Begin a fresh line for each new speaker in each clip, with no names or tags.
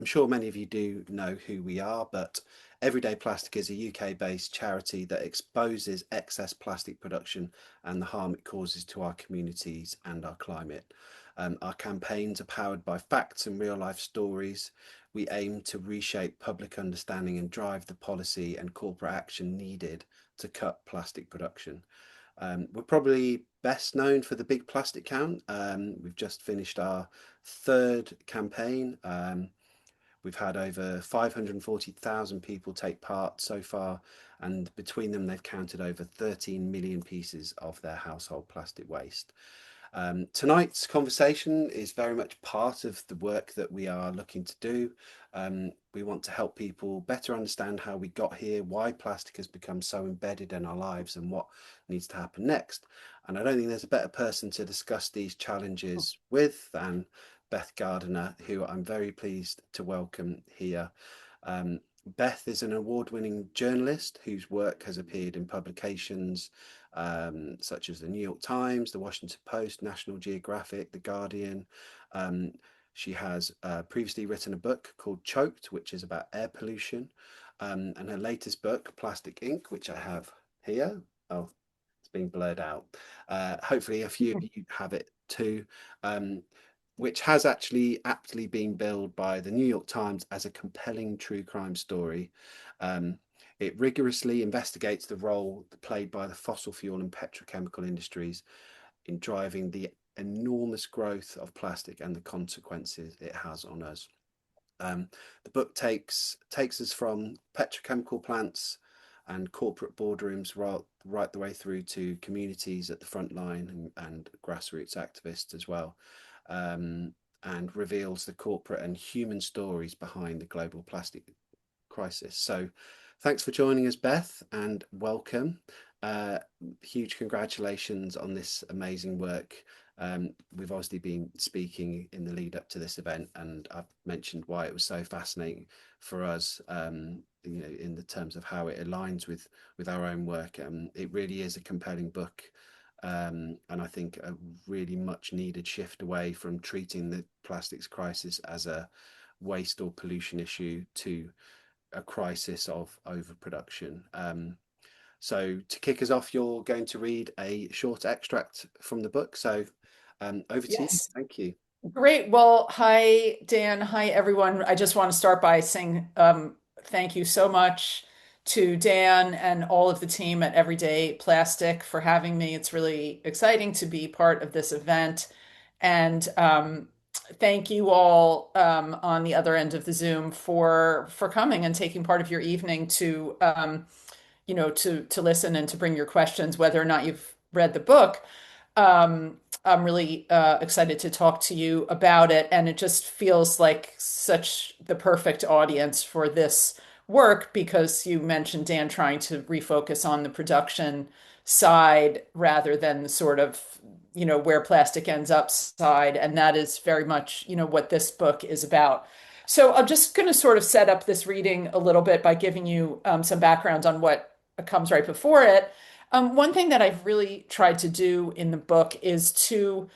I'm sure many of you do know who we are, but Everyday Plastic is a UK-based charity that exposes excess plastic production and the harm it causes to our communities and our climate. Our campaigns are powered by facts and real-life stories. We aim to reshape public understanding and drive the policy and corporate action needed to cut plastic production. We're probably best known for the Big Plastic Count. We've just finished our third campaign. We've had over 540,000 people take part so far, and between them, they've counted over 13 million pieces of their household plastic waste. Tonight's conversation is very much part of the work that we are looking to do. We want to help people better understand how we got here, why plastic has become so embedded in our lives, and what needs to happen next. And I don't think there's a better person to discuss these challenges with than Beth Gardiner, who I'm very pleased to welcome here. Beth is an award-winning journalist whose work has appeared in publications such as the New York Times, the Washington Post, National Geographic, The Guardian. She has previously written a book called Choked, which is about air pollution, and her latest book, Plastic Ink, which I have here. Oh, it's being blurred out. Hopefully a few of you have it too. Which has actually aptly been billed by the New York Times as a compelling true crime story. It rigorously investigates the role played by the fossil fuel and petrochemical industries in driving the enormous growth of plastic and the consequences it has on us. The book takes us from petrochemical plants and corporate boardrooms right the way through to communities at the front line and grassroots activists as well. And reveals the corporate and human stories behind the global plastic crisis. So thanks for joining us, Beth, and welcome. Huge congratulations on this amazing work. We've obviously been speaking in the lead up to this event, and I've mentioned why it was so fascinating for us, in the terms of how it aligns with our own work. It really is a compelling book. And I think a really much needed shift away from treating the plastics crisis as a waste or pollution issue to a crisis of overproduction. So to kick us off, you're going to read a short extract from the book. So over to you.
Yes.
Thank you.
Great. Well, hi, Dan. Hi, everyone. I just want to start by saying thank you so much to Dan and all of the team at Everyday Plastic for having me. It's really exciting to be part of this event. And thank you all on the other end of the Zoom for coming and taking part of your evening to to listen and to bring your questions, whether or not you've read the book. I'm really excited to talk to you about it, and it just feels like such the perfect audience for this work because you mentioned Dan trying to refocus on the production side rather than the sort of, where plastic ends up side, and that is very much, what this book is about. So I'm just going to sort of set up this reading a little bit by giving you some background on what comes right before it. One thing that I've really tried to do in the book is to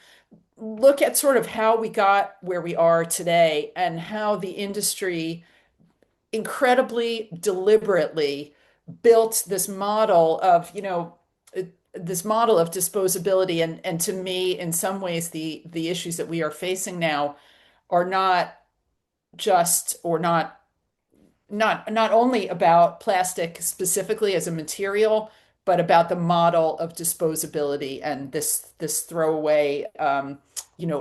look at sort of how we got where we are today and how the industry incredibly deliberately built this model of, this model of disposability. And to me, in some ways, the issues that we are facing now are not just or not only about plastic specifically as a material, but about the model of disposability and this throwaway,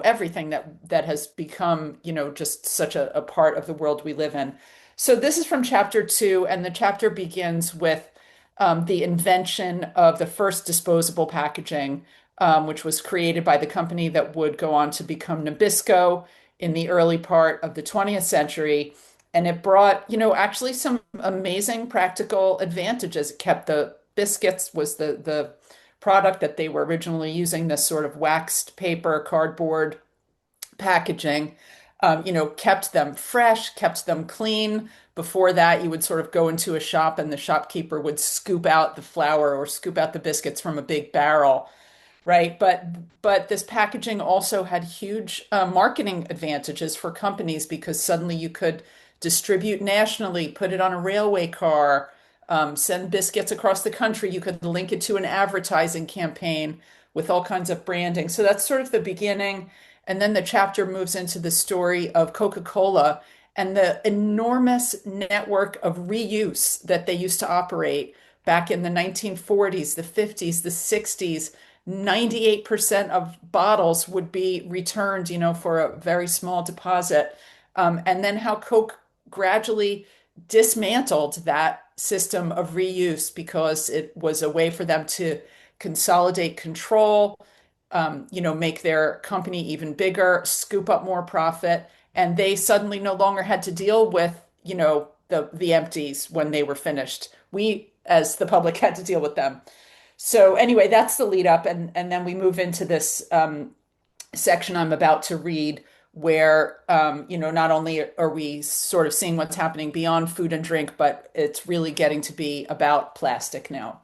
everything that has become, just such a part of the world we live in. So this is from chapter 2, and the chapter begins with the invention of the first disposable packaging, which was created by the company that would go on to become Nabisco in the early part of the 20th century. And it brought, actually some amazing practical advantages. It kept the biscuits was the product that they were originally using, this sort of waxed paper, cardboard packaging, kept them fresh, kept them clean. Before that, you would sort of go into a shop and the shopkeeper would scoop out the flour or scoop out the biscuits from a big barrel. right? But this packaging also had huge marketing advantages for companies because suddenly you could distribute nationally, put it on a railway car, send biscuits across the country. You could link it to an advertising campaign with all kinds of branding. So that's sort of the beginning. And then the chapter moves into the story of Coca-Cola and the enormous network of reuse that they used to operate back in the 1940s, the 50s, the 60s. 98% of bottles would be returned, for a very small deposit. And then how Coke gradually dismantled that system of reuse because it was a way for them to consolidate control, make their company even bigger, scoop up more profit, and they suddenly no longer had to deal with, the empties when they were finished. We, as the public, had to deal with them. So anyway, that's the lead up, and then we move into this section I'm about to read, where not only are we sort of seeing what's happening beyond food and drink, but it's really getting to be about plastic now.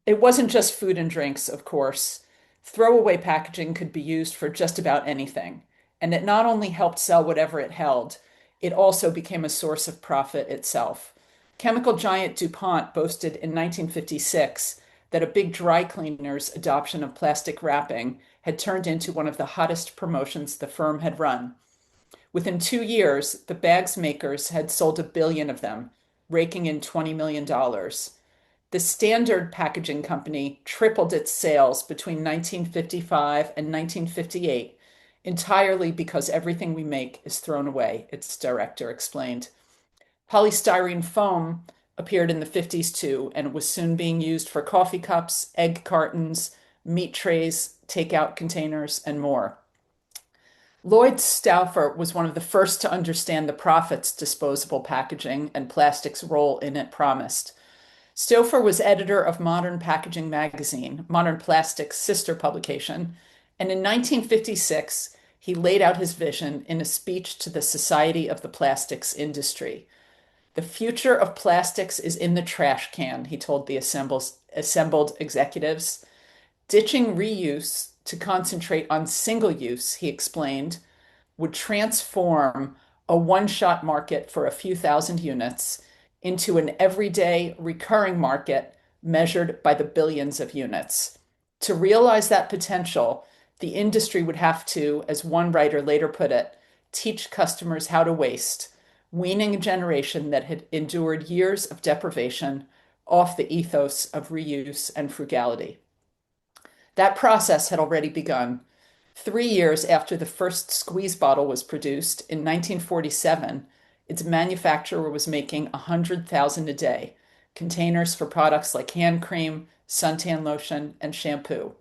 It wasn't just food and drinks, of course. Throwaway packaging could be used for just about anything, and it not only helped sell whatever it held, it also became a source of profit itself. Chemical giant DuPont boasted in 1956 that a big dry cleaner's adoption of plastic wrapping had turned into one of the hottest promotions the firm had run. Within 2 years, the bags makers had sold 1 billion of them, raking in $20 million. The Standard Packaging Company tripled its sales between 1955 and 1958, entirely because everything we make is thrown away, its director explained. Polystyrene foam appeared in the 50s too, and was soon being used for coffee cups, egg cartons, meat trays, takeout containers, and more. Lloyd Stauffer was one of the first to understand the profits disposable packaging and plastic's role in it promised. Stauffer was editor of Modern Packaging magazine, Modern Plastic's sister publication, and in 1956 he laid out his vision in a speech to the Society of the Plastics Industry. The future of plastics is in the trash can, he told the assembled executives. Ditching reuse to concentrate on single use, he explained, would transform a one-shot market for a few thousand units into an everyday recurring market measured by the billions of units. To realize that potential, the industry would have to, as one writer later put it, teach customers how to waste, weaning a generation that had endured years of deprivation off the ethos of reuse and frugality. That process had already begun. 3 years after the first squeeze bottle was produced in 1947, its manufacturer was making 100,000 a day, containers for products like hand cream, suntan lotion, and shampoo.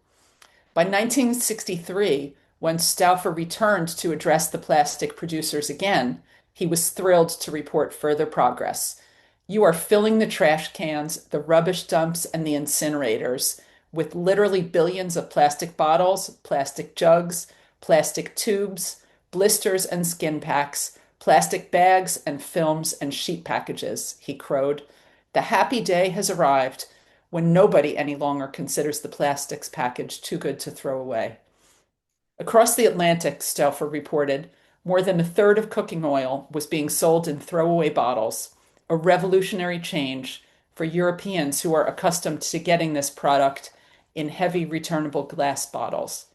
By 1963, when Stauffer returned to address the plastic producers again, he was thrilled to report further progress. You are filling the trash cans, the rubbish dumps, and the incinerators with literally billions of plastic bottles, plastic jugs, plastic tubes, blisters and skin packs, plastic bags and films and sheet packages, he crowed. The happy day has arrived when nobody any longer considers the plastics package too good to throw away. Across the Atlantic, Stauffer reported, more than a third of cooking oil was being sold in throwaway bottles, a revolutionary change for Europeans who are accustomed to getting this product in heavy returnable glass bottles.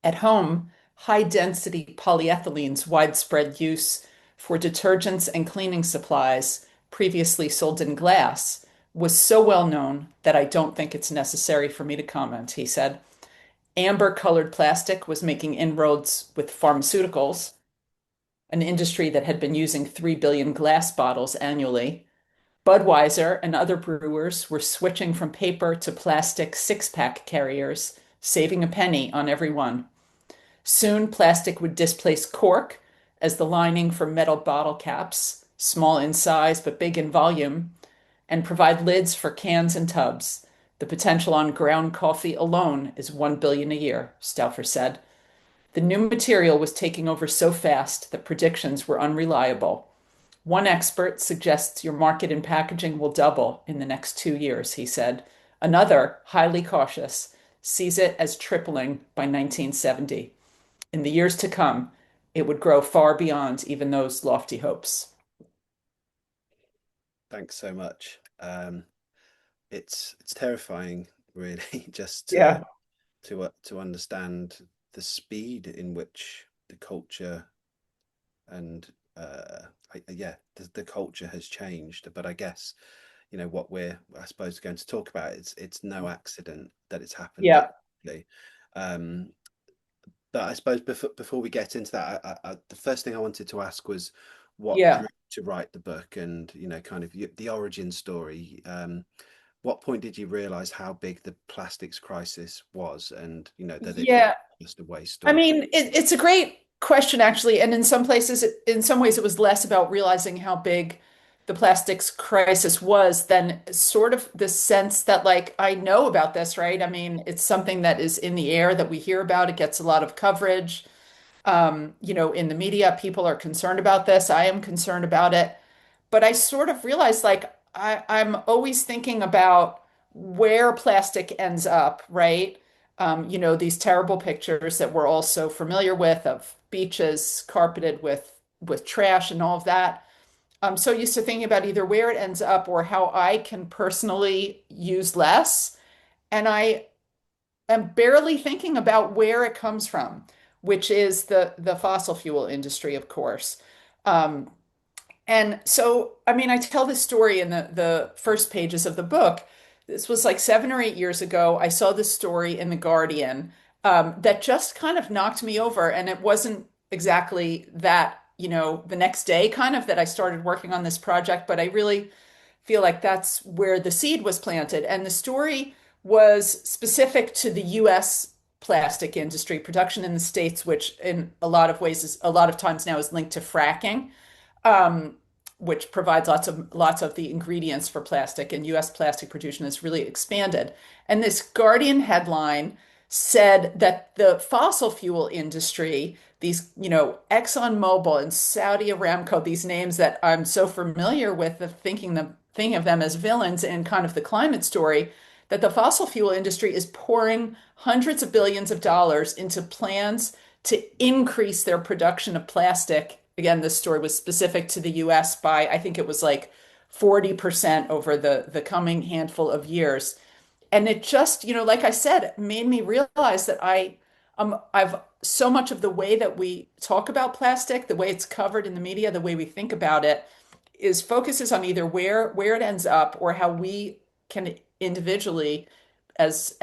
At home, high-density polyethylene's widespread use for detergents and cleaning supplies previously sold in glass was so well known that I don't think it's necessary for me to comment, he said. Amber-colored plastic was making inroads with pharmaceuticals, an industry that had been using 3 billion glass bottles annually. Budweiser and other brewers were switching from paper to plastic six-pack carriers, saving a penny on every one. Soon, plastic would displace cork as the lining for metal bottle caps, small in size but big in volume, and provide lids for cans and tubs. The potential on ground coffee alone is 1 billion a year, Stauffer said. The new material was taking over so fast that predictions were unreliable. One expert suggests your market in packaging will double in the next 2 years, he said. Another, highly cautious, sees it as tripling by 1970. In the years to come, it would grow far beyond even those lofty hopes.
Thanks so much. It's terrifying, really, just
Yeah.
to understand the speed in which the culture and yeah, the culture has changed. But I guess what we're, I suppose, going to talk about, it's no accident that it's happened that
Yeah.
quickly. Um, but I suppose before we get into that, the first thing I wanted to ask was what drew
Yeah.
you to write the book, and kind of the origin story. What point did you realize how big the plastics crisis was, and that it wasn't
Yeah.
just a waste
I
story?
mean, it's a great question, actually. And in some places, in some ways, it was less about realizing how big the plastics crisis was than sort of the sense that, like, I know about this, right? I mean, it's something that is in the air that we hear about. It gets a lot of coverage. In the media, people are concerned about this. I am concerned about it. But I sort of realized, like, I'm always thinking about where plastic ends up, right? These terrible pictures that we're all so familiar with of beaches carpeted with trash and all of that. I'm so used to thinking about either where it ends up or how I can personally use less. And I am barely thinking about where it comes from, which is the fossil fuel industry, of course. Um, and so, I mean, I tell this story in the first pages of the book. This was like 7 or 8 years ago. I saw this story in The Guardian that just kind of knocked me over. And it wasn't exactly that, the next day kind of that I started working on this project, but I really feel like that's where the seed was planted. And the story was specific to the US plastic industry, production in the States, which in a lot of ways is a lot of times now is linked to fracking, um, which provides lots of the ingredients for plastic, and U.S. plastic production has really expanded. And this Guardian headline said that the fossil fuel industry, these, ExxonMobil and Saudi Aramco, these names that I'm so familiar with, thinking of them as villains in kind of the climate story, that the fossil fuel industry is pouring hundreds of billions of dollars into plans to increase their production of plastic. Again, this story was specific to the US by, I think it was like 40% over the coming handful of years. And it just, like I said, made me realize that I've so much of the way that we talk about plastic, the way it's covered in the media, the way we think about it, is focuses on either where it ends up or how we can individually, as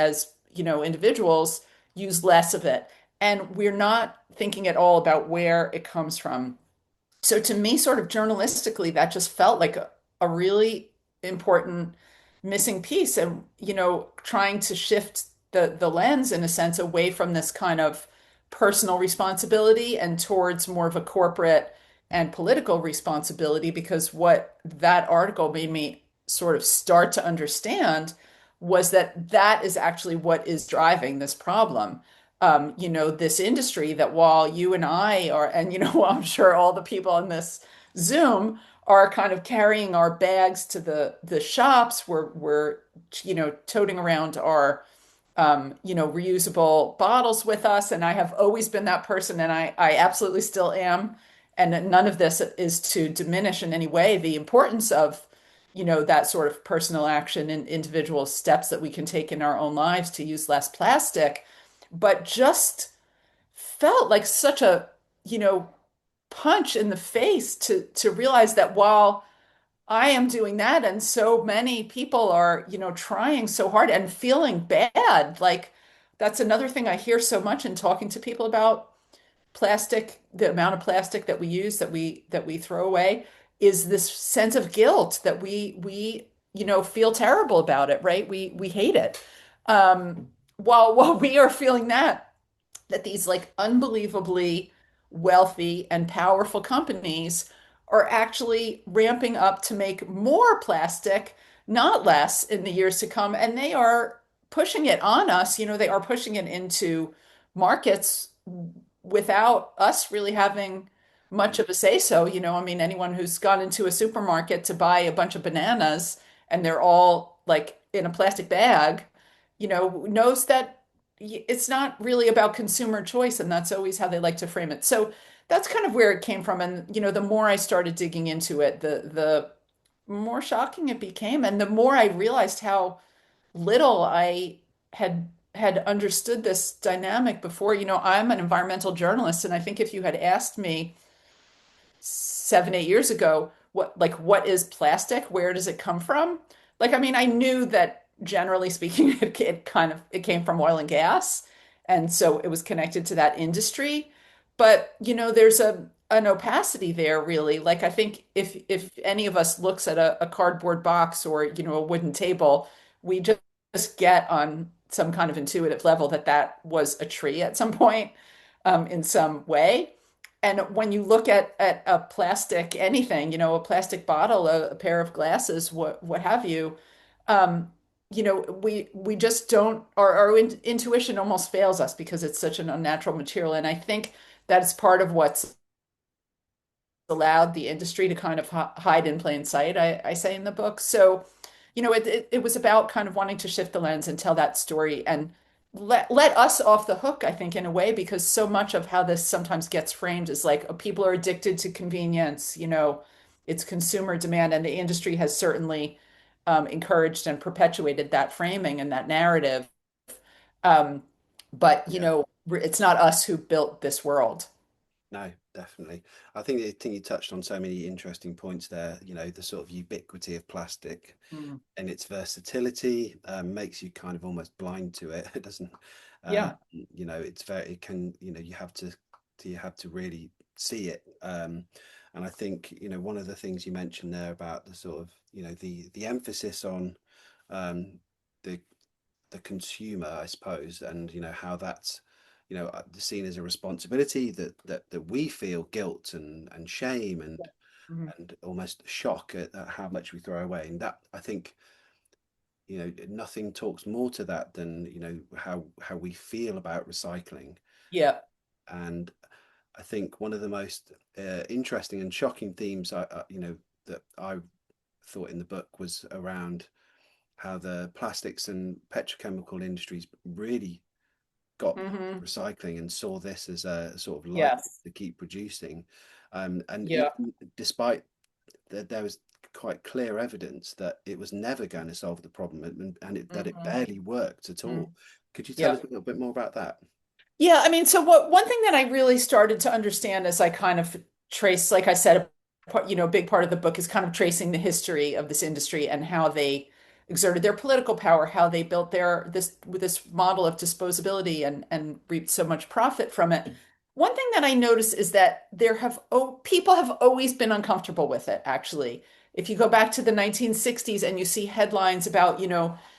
individuals, use less of it. And we're not thinking at all about where it comes from. So to me, sort of journalistically, that just felt like a really important missing piece, and trying to shift the lens in a sense away from this kind of personal responsibility and towards more of a corporate and political responsibility, because what that article made me sort of start to understand was that that is actually what is driving this problem. This industry that, while you and I are, and I'm sure all the people on this Zoom are kind of carrying our bags to the shops, we're toting around our reusable bottles with us. And I have always been that person, and I absolutely still am. And none of this is to diminish in any way the importance of, that sort of personal action and individual steps that we can take in our own lives to use less plastic. But just felt like such a, you know, punch in the face to realize that while I am doing that and so many people are, trying so hard and feeling bad, like that's another thing I hear so much in talking to people about plastic, the amount of plastic that we use, that we throw away, is this sense of guilt that we feel terrible about it, right? We hate it. While we are feeling that these like unbelievably wealthy and powerful companies are actually ramping up to make more plastic, not less, in the years to come. And they are pushing it on us. They are pushing it into markets without us really having much of a say so. I mean, anyone who's gone into a supermarket to buy a bunch of bananas and they're all like in a plastic bag, knows that it's not really about consumer choice, and that's always how they like to frame it. So that's kind of where it came from. And the more I started digging into it, the more shocking it became, and the more I realized how little I had understood this dynamic before. I'm an environmental journalist, and I think if you had asked me 7, 8 years ago, what is plastic? Where does it come from? Like, I mean, I knew that generally speaking, it came from oil and gas, and so it was connected to that industry. But there's an opacity there, really. Like, I think if any of us looks at a cardboard box or a wooden table, we just get on some kind of intuitive level that that was a tree at some point, in some way. And when you look at a plastic anything, a plastic bottle, a pair of glasses, what have you, um, we just don't, our intuition almost fails us because it's such an unnatural material. And I think that's part of what's allowed the industry to kind of hide in plain sight, I say in the book. So, it was about kind of wanting to shift the lens and tell that story and let us off the hook, I think, in a way, because so much of how this sometimes gets framed is like, people are addicted to convenience, it's consumer demand, and the industry has certainly encouraged and perpetuated that framing and that narrative. Um, but,
Yeah.
it's not us who built this world.
No, definitely. I think you touched on so many interesting points there. The sort of ubiquity of plastic
Mm.
and its versatility makes you kind of almost blind to it. It doesn't,
Yeah.
it's very, it can, you have to really see it. And I think, one of the things you mentioned there about the sort of, the emphasis on um, the the consumer, I suppose, and how that's seen as a responsibility that we feel guilt and shame
Mhm.
and almost shock at how much we throw away. And that, I think, nothing talks more to that than how we feel about recycling.
Yeah.
And I think one of the most interesting and shocking themes that I thought in the book was around how the plastics and petrochemical industries really got
Hmm.
recycling and saw this as a sort of license
Yes.
to keep producing. And
Yeah.
even despite that, there was quite clear evidence that it was never going to solve the problem that it
Hmm.
barely worked at
Hmm.
all. Could you tell
Yeah.
us a little bit more about that?
Yeah, I mean, so one thing that I really started to understand as I kind of trace, like I said, a big part of the book is kind of tracing the history of this industry and how they exerted their political power, how they built this model of disposability and reaped so much profit from it. One thing that I noticed is that people have always been uncomfortable with it, actually. If you go back to the 1960s and you see headlines about,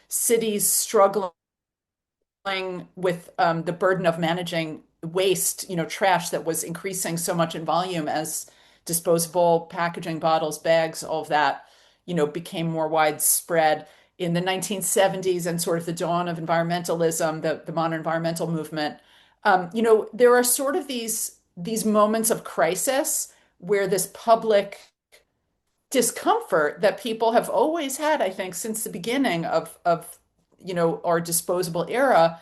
cities struggling with the burden of managing waste, trash that was increasing so much in volume as disposable packaging, bottles, bags, all of that, became more widespread in the 1970s and sort of the dawn of environmentalism, the modern environmental movement. There are sort of these moments of crisis where this public discomfort that people have always had, I think, since the beginning of our disposable era,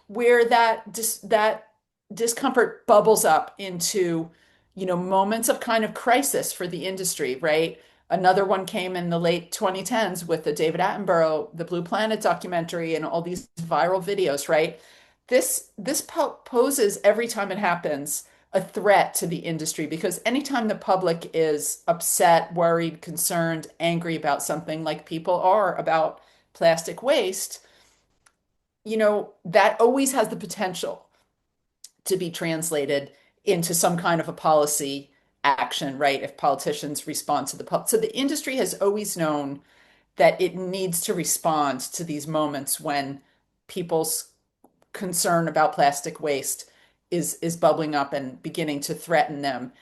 where that discomfort bubbles up into, moments of kind of crisis for the industry, right? Another one came in the late 2010s with the David Attenborough, the Blue Planet documentary, and all these viral videos, right? This poses every time it happens a threat to the industry because anytime the public is upset, worried, concerned, angry about something like people are about plastic waste, that always has the potential to be translated into some kind of a policy action, right? If politicians respond to the public. So the industry has always known that it needs to respond to these moments when people's concern about plastic waste is bubbling up and beginning to threaten them.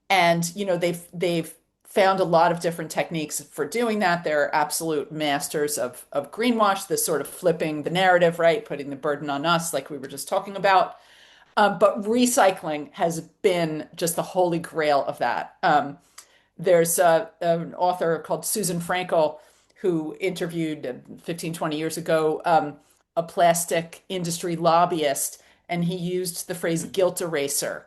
And they've found a lot of different techniques for doing that. They're absolute masters of greenwash, this sort of flipping the narrative, right? Putting the burden on us, like we were just talking about. But recycling has been just the holy grail of that. There's an author called Susan Frankel who interviewed 15, 20 years ago a plastic industry lobbyist, and he used the phrase guilt eraser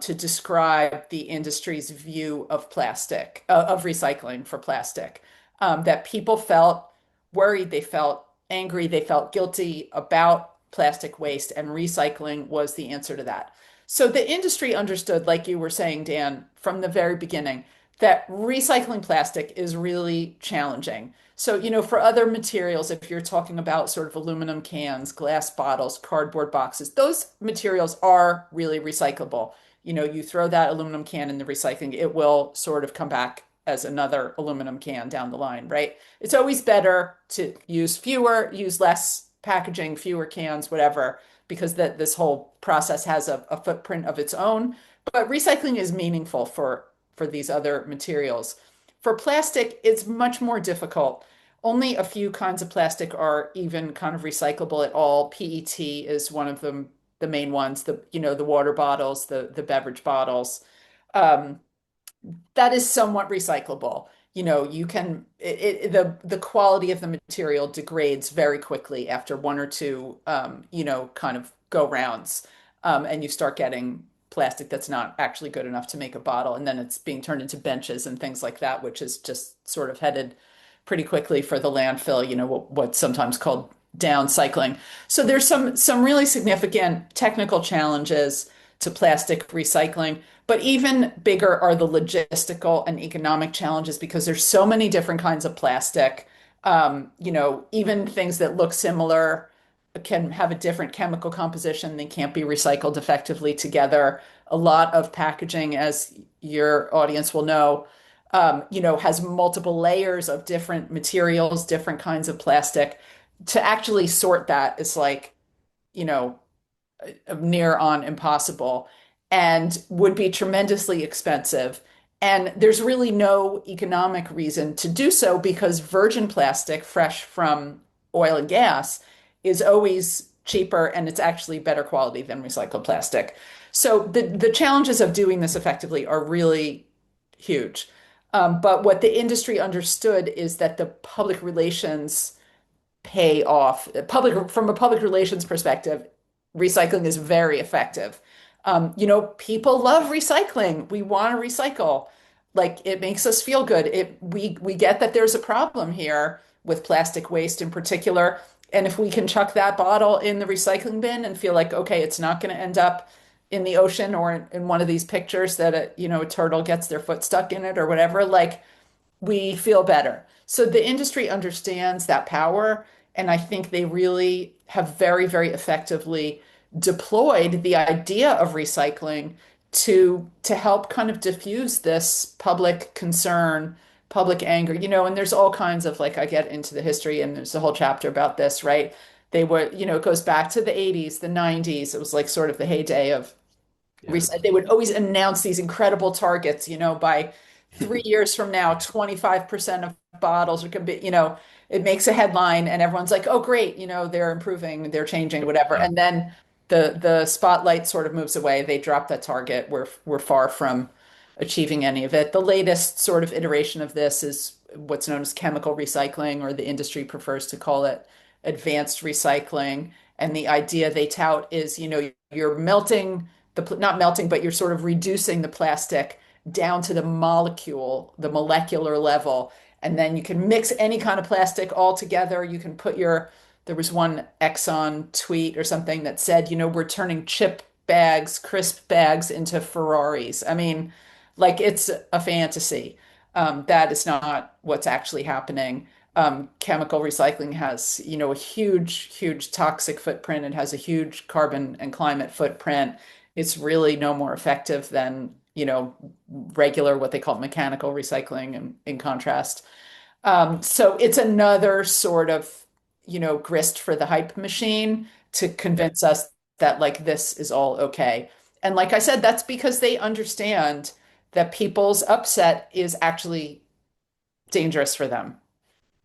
to describe the industry's view of plastic, of recycling for plastic. That people felt worried, they felt angry, they felt guilty about plastic waste, and recycling was the answer to that. So the industry understood, like you were saying, Dan, from the very beginning, that recycling plastic is really challenging. So, for other materials, if you're talking about sort of aluminum cans, glass bottles, cardboard boxes, those materials are really recyclable. You throw that aluminum can in the recycling, it will sort of come back as another aluminum can down the line, right? It's always better to use fewer, use less packaging, fewer cans, whatever, because this whole process has a footprint of its own. But recycling is meaningful for these other materials. For plastic, it's much more difficult. Only a few kinds of plastic are even kind of recyclable at all. PET is one of them, the main ones, the water bottles, the beverage bottles. Um, that is somewhat recyclable. You can the quality of the material degrades very quickly after one or two kind of go rounds, and you start getting plastic that's not actually good enough to make a bottle, and then it's being turned into benches and things like that, which is just sort of headed pretty quickly for the landfill. What's sometimes called downcycling. So there's some really significant technical challenges to plastic recycling. But even bigger are the logistical and economic challenges because there's so many different kinds of plastic. Even things that look similar can have a different chemical composition. They can't be recycled effectively together. A lot of packaging, as your audience will know, has multiple layers of different materials, different kinds of plastic. To actually sort that is like, you know, near on impossible and would be tremendously expensive. And there's really no economic reason to do so because virgin plastic, fresh from oil and gas, is always cheaper and it's actually better quality than recycled plastic. So the challenges of doing this effectively are really huge. But what the industry understood is that the public relations pay off. From a public relations perspective, recycling is very effective. People love recycling. We want to recycle. Like it makes us feel good. We get that there's a problem here with plastic waste in particular. And if we can chuck that bottle in the recycling bin and feel like, okay, it's not going to end up in the ocean or in one of these pictures that a turtle gets their foot stuck in it or whatever, like we feel better. So the industry understands that power, and I think they really have very, very effectively deployed the idea of recycling to help kind of diffuse this public concern, public anger, and there's all kinds of like I get into the history and there's a whole chapter about this, right? They were, it goes back to the 80s, the 90s. It was like sort of the heyday of
Yeah.
they would always announce these incredible targets, by 3 years from now, 25% of bottles are going to be, it makes a headline and everyone's like, oh, great, they're improving, they're changing, whatever.
Yeah.
And then the spotlight sort of moves away. They drop that target. We're far from achieving any of it. The latest sort of iteration of this is what's known as chemical recycling, or the industry prefers to call it advanced recycling. And the idea they tout is, you're melting not melting, but you're sort of reducing the plastic down to the molecule, the molecular level. And then you can mix any kind of plastic all together. You can there was one Exxon tweet or something that said, we're turning chip bags, crisp bags into Ferraris. I mean, like it's a fantasy. That is not what's actually happening. Chemical recycling has, a huge, huge toxic footprint. It has a huge carbon and climate footprint. It's really no more effective than, regular, what they call mechanical recycling in contrast. So it's another sort of, grist for the hype machine to
Yeah.
convince us that like this is all okay. And like I said, that's because they understand that people's upset is actually dangerous for them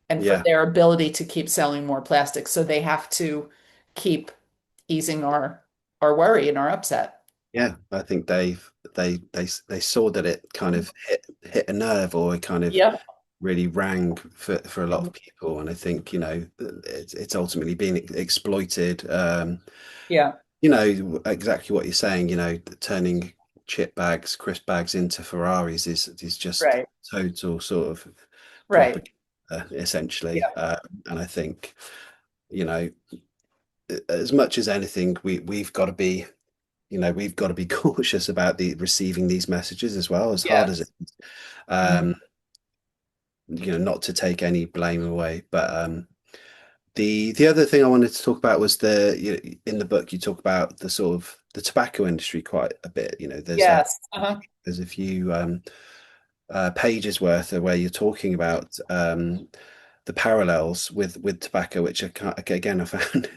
and for
Yeah.
their ability to keep selling more plastic. So they have to keep easing our worry and our upset.
Yeah. I think they saw that it kind of hit a nerve or kind of
Yep.
really rang for a lot
Mhm.
of people, and I think it's ultimately being exploited.
Yeah,
Exactly what you're saying. Turning chip bags, crisp bags into Ferraris is just
right,
total sort of
right.
propaganda, essentially.
Yeah,
And I think you know, as much as anything, we've got to be cautious about the receiving these messages as well, as hard as it
yes.
is.
Mhm.
Um, not to take any blame away, but the other thing I wanted to talk about was in the book you talk about the sort of the tobacco industry quite a bit.
Yes. Uh-huh.
There's a few pages worth of where you're talking about the parallels with tobacco, which again I found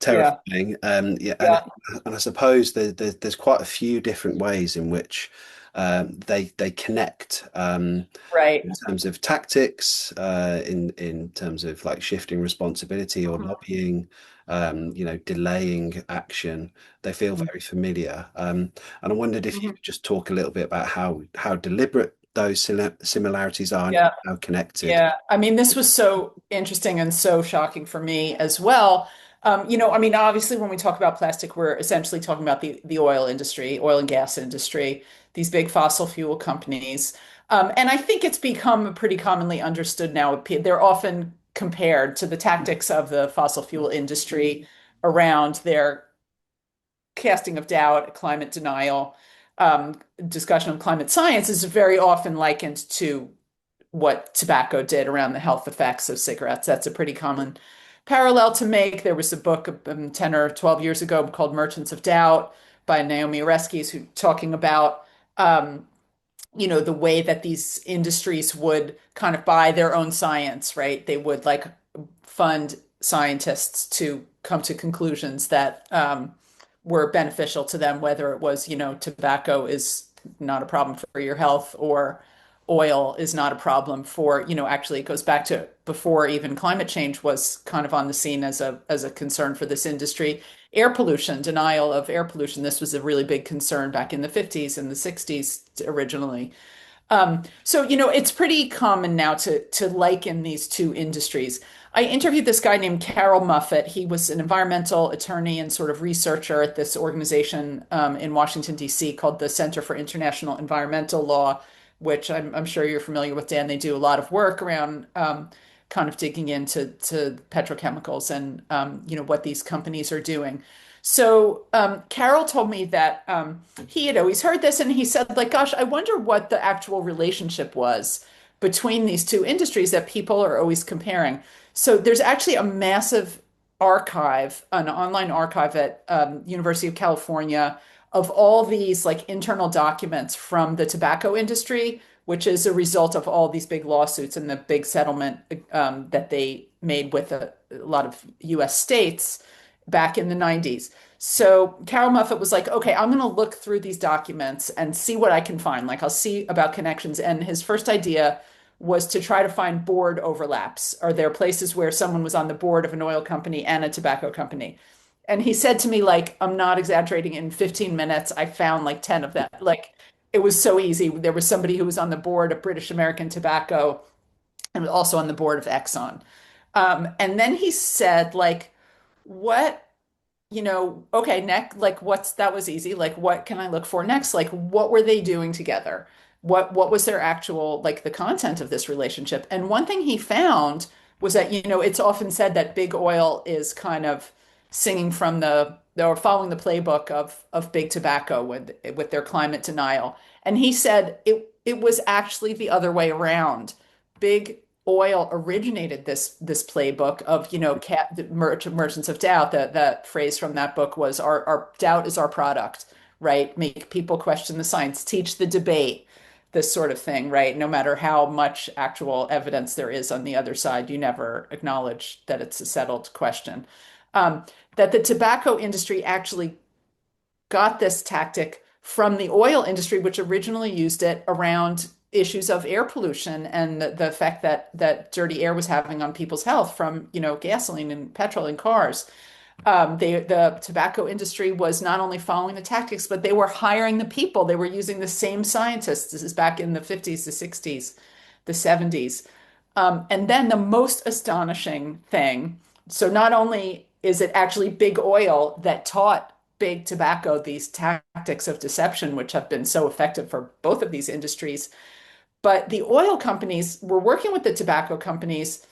Yeah,
terrifying. Yeah,
yeah,
and I suppose there's quite a few different ways in which they connect.
right.
In terms of tactics, in terms of like shifting responsibility or
Mhm.
lobbying, delaying action, they feel
Mhm.
very familiar. And I wondered if you
Mhm.
could just talk a little bit about how deliberate those similarities are and
Yeah.
how connected.
Yeah, I mean, this was so interesting and so shocking for me as well. I mean, obviously, when we talk about plastic, we're essentially talking about the oil industry, oil and gas industry, these big fossil fuel companies. And I think it's become pretty commonly understood now. They're often compared to the tactics of the fossil fuel industry around their casting of doubt, climate denial, discussion of climate science is very often likened to what tobacco did around the health effects of cigarettes. That's a pretty common parallel to make. There was a book 10 or 12 years ago called Merchants of Doubt by Naomi Oreskes, who talking about um, the way that these industries would kind of buy their own science, right? They would like fund scientists to come to conclusions that were beneficial to them, whether it was, tobacco is not a problem for your health or oil is not a problem for, actually it goes back to before even climate change was kind of on the scene as a concern for this industry. Air pollution, denial of air pollution. This was a really big concern back in the 50s and the 60s originally. So, it's pretty common now to liken these two industries. I interviewed this guy named Carol Muffett. He was an environmental attorney and sort of researcher at this organization in Washington, D.C. called the Center for International Environmental Law, which I'm sure you're familiar with, Dan. They do a lot of work around kind of digging into petrochemicals and, what these companies are doing. So Carol told me that he had always heard this, and he said, like, gosh, I wonder what the actual relationship was between these two industries that people are always comparing. So there's actually a massive archive, an online archive at University of California of all these like internal documents from the tobacco industry, which is a result of all these big lawsuits and the big settlement that they made with a lot of U.S. states back in the 90s. So Carol Muffett was like, okay, I'm going to look through these documents and see what I can find. Like, I'll see about connections. And his first idea was to try to find board overlaps. Are there places where someone was on the board of an oil company and a tobacco company? And he said to me, like, I'm not exaggerating, in 15 minutes, I found like 10 of them. Like, it was so easy. There was somebody who was on the board of British American Tobacco and was also on the board of Exxon. And then he said, like, what okay, next, like that was easy. Like, what can I look for next? Like, what were they doing together? What was their actual, like the content of this relationship? And one thing he found was that, it's often said that big oil is kind of singing from or following the playbook of big tobacco with their climate denial. And he said it was actually the other way around. Big oil originated this playbook of the merchants of doubt. That phrase from that book was our doubt is our product, right? Make people question the science, teach the debate, this sort of thing, right? No matter how much actual evidence there is on the other side, you never acknowledge that it's a settled question. um, that the tobacco industry actually got this tactic from the oil industry, which originally used it around issues of air pollution and the effect that dirty air was having on people's health from, gasoline and petrol in cars. The tobacco industry was not only following the tactics, but they were hiring the people. They were using the same scientists. This is back in the 50s to 60s. the 70s. And then the most astonishing thing, so not only is it actually big oil that taught big tobacco these tactics of deception, which have been so effective for both of these industries, but the oil companies were working with the tobacco companies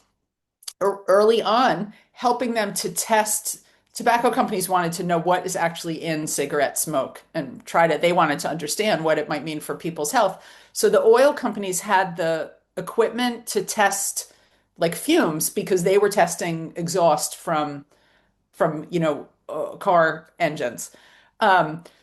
early on, helping them to test. Tobacco companies wanted to know what is actually in cigarette smoke and they wanted to understand what it might mean for people's health. So the oil companies had the equipment to test like fumes because they were testing exhaust from car engines.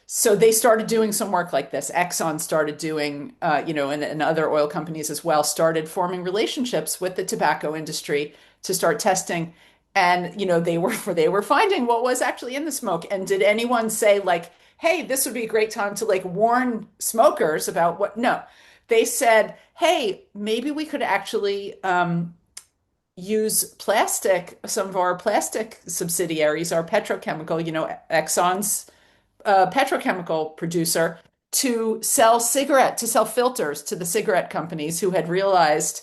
So they started doing some work like this. Exxon started doing, and other oil companies as well started forming relationships with the tobacco industry to start testing. And they were finding what was actually in the smoke. And did anyone say like, "Hey, this would be a great time to like warn smokers about what?" No, they said, "Hey, maybe we could actually use plastic, some of our plastic subsidiaries, our petrochemical, Exxon's petrochemical producer, to sell filters to the cigarette companies who had realized,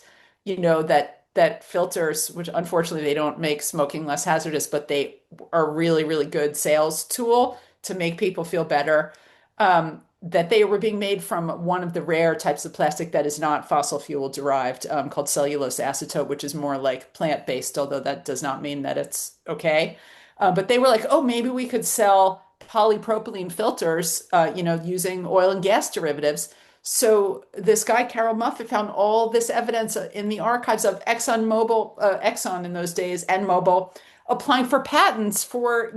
that filters, which unfortunately they don't make smoking less hazardous, but they are really, really good sales tool to make people feel better. That they were being made from one of the rare types of plastic that is not fossil fuel derived, called cellulose acetate, which is more like plant-based, although that does not mean that it's okay. But they were like, oh, maybe we could sell polypropylene filters, using oil and gas derivatives. So this guy, Carol Muffett, found all this evidence in the archives of Exxon in those days, and Mobil, applying for patents for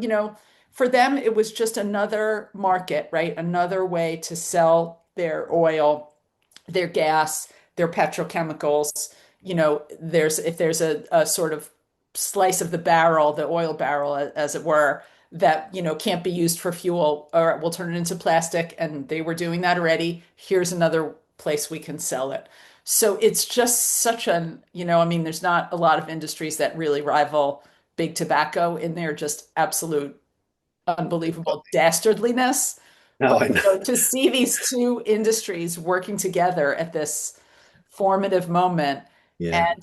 them, it was just another market, right? Another way to sell their oil, their gas, their petrochemicals. If there's a sort of slice of the barrel, the oil barrel, as it were, that, can't be used for fuel, or we'll turn it into plastic. And they were doing that already. Here's another place we can sell it. So it's just such I mean, there's not a lot of industries that really rival big tobacco in their just absolute unbelievable dastardliness.
No,
But
I know.
to see these two industries working together at this formative moment,
Yeah.
and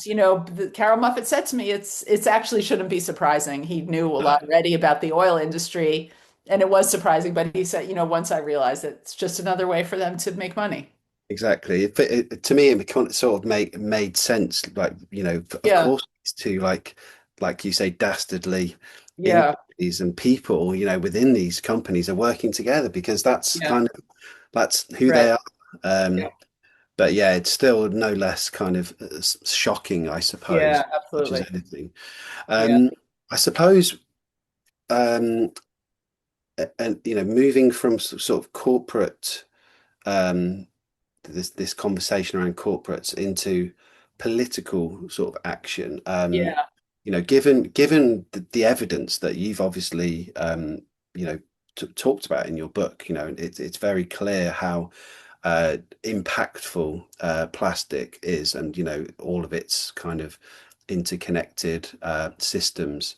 Carol Muffett said to me, it's actually shouldn't be surprising. He knew a lot already about the oil industry, and it was surprising. But he said, once I realized that it's just another way for them to make money.
Exactly. To me, it sort of made sense. Like, of
Yeah,
course, it's two like you say, dastardly
yeah,
industries and people, within these companies are working together because
yeah,
that's who they
right.
are.
Yeah,
But yeah, it's still no less kind of shocking, I suppose,
yeah,
much as
absolutely.
anything.
Yeah.
Um, I suppose, um, and moving from sort of corporate. Um, this conversation around corporates into political sort of action.
Yeah.
Given the evidence that you've obviously you know talked about in your book, it's very clear how impactful plastic is, and all of its kind of interconnected systems.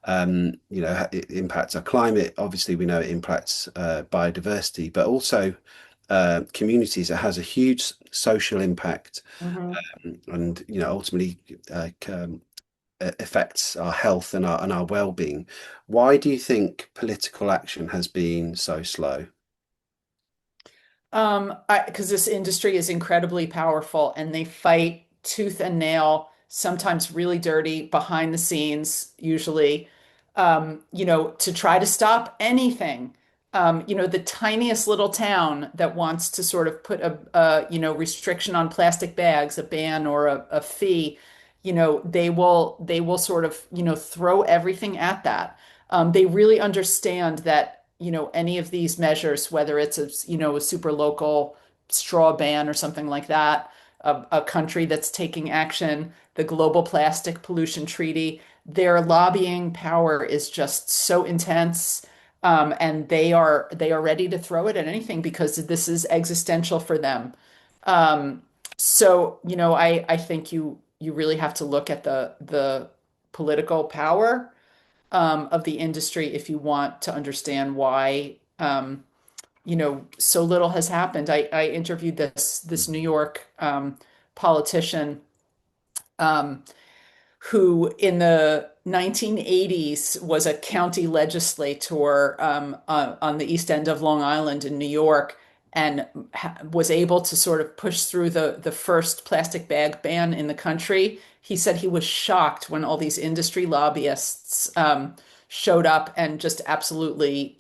It impacts our climate. Obviously, we know it impacts biodiversity, but also communities. It has a huge social impact,
Mhm.
and ultimately affects our health and our well-being. Why do you think political action has been so slow?
Because this industry is incredibly powerful and they fight tooth and nail, sometimes really dirty behind the scenes, usually, to try to stop anything. The tiniest little town that wants to sort of put a restriction on plastic bags, a ban or a fee, they will sort of, throw everything at that. They really understand that, any of these measures, whether it's a super local straw ban or something like that, a country that's taking action, the Global Plastic Pollution Treaty, their lobbying power is just so intense. And they are ready to throw it at anything because this is existential for them. Um, I think you really have to look at the political power of the industry if you want to understand why so little has happened. I interviewed this New York politician um, who in the 1980s was a county legislator on the East End of Long Island in New York and was able to sort of push through the first plastic bag ban in the country. He said he was shocked when all these industry lobbyists showed up and just absolutely,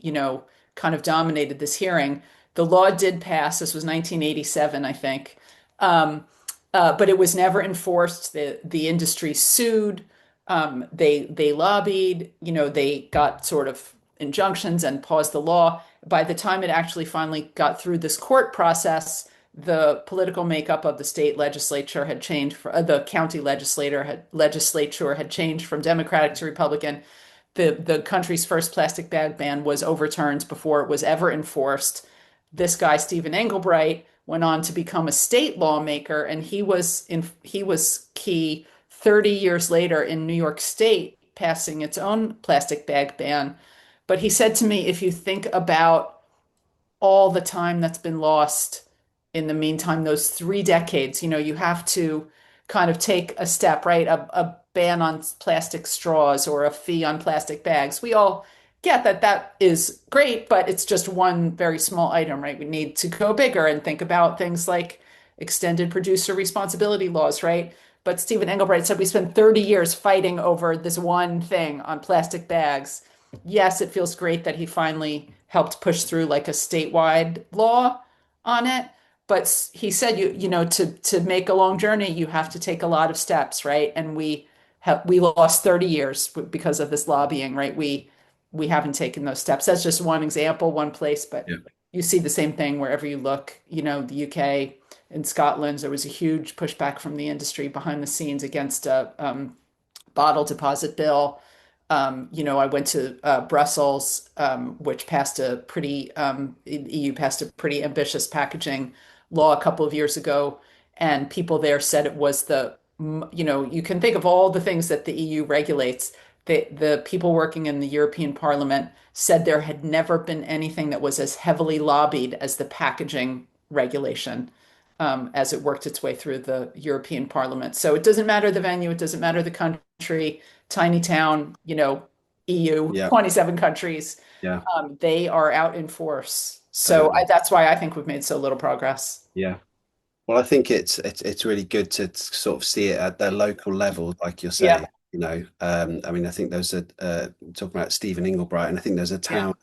kind of dominated this hearing. The law did pass. This was 1987, I think. But it was never enforced. The industry sued. They lobbied. They got sort of injunctions and paused the law. By the time it actually finally got through this court process, the political makeup of the state legislature had changed. The county legislature had changed from Democratic to Republican. The country's first plastic bag ban was overturned before it was ever enforced. This guy, Stephen Englebright, went on to become a state lawmaker, and he was key 30 years later in New York State passing its own plastic bag ban. But he said to me, if you think about all the time that's been lost in the meantime, those 3 decades, you have to kind of take a step, right? A ban on plastic straws or a fee on plastic bags. We all get that that is great, but it's just one very small item, right? We need to go bigger and think about things like extended producer responsibility laws, right? But Stephen Engelbright said we spent 30 years fighting over this one thing on plastic bags. Yes, it feels great that he finally helped push through like a statewide law on it. But he said to make a long journey, you have to take a lot of steps, right? And we lost 30 years because of this lobbying, right? We haven't taken those steps. That's just one example, one place, but
Yeah.
you see the same thing wherever you look. The UK and Scotland, there was a huge pushback from the industry behind the scenes against a bottle deposit bill. I went to Brussels, which passed EU passed a pretty ambitious packaging law a couple of years ago, and people there said it was you can think of all the things that the EU regulates. The people working in the European Parliament said there had never been anything that was as heavily lobbied as the packaging regulation as it worked its way through the European Parliament. So it doesn't matter the venue, it doesn't matter the country, tiny town, EU,
Yeah.
27 countries,
Yeah.
they are out in force. So
Totally.
that's why I think we've made so little progress.
Yeah. Well, I think it's really good to sort of see it at the local level, like you're
Yeah,
saying. I mean, I think there's talking about Stephen Inglebright, and I think there's a
yeah,
town,